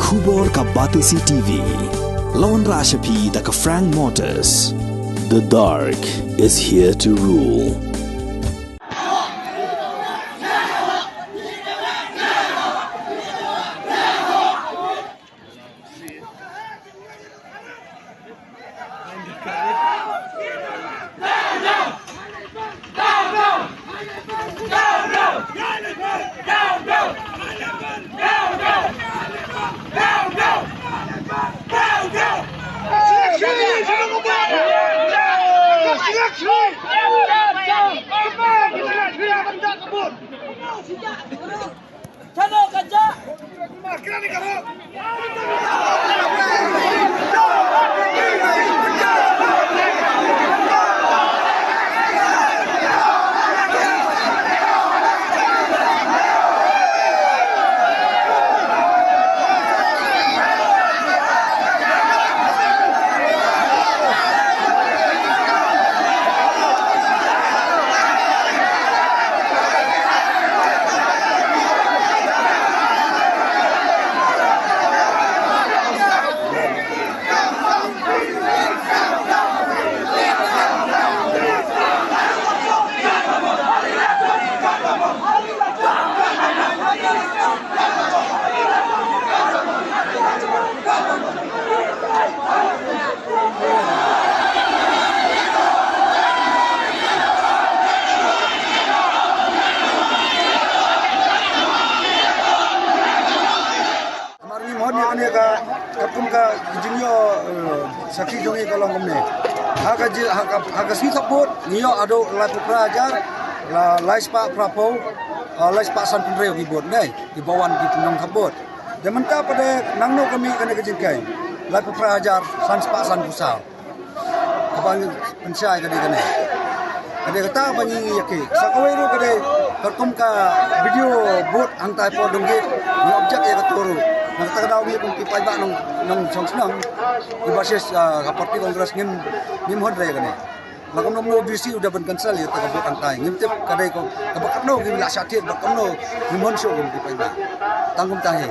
Khubor ka Batisi TV. Lawan Rashapi da ka Frank Motors. The dark is here to rule. Sakit jongi kalau ngomne, haka sih kaput, niyo ado lai perajar, lai spa prapo, lai spa san penreo gibut, nih di bawah di penang kaput. Dan mentah pada nangno kami kena kejengkai, lai perajar san spa san pusau. Abang pensai kade. Kade kata banyi yake, sakawai ru kade perkum ka video buat antai po donggit, ni objek ya keturu. Nang tagadaw ni kung kipay ba nung song-snang ibasis Parti Kongres ngim hodre gani lakom no bisi udah ben cancel ya tagabot antay ngim tip kadai ko kabakno ngim la satir bakno ngim honso ngim kipay ba tanggung tahi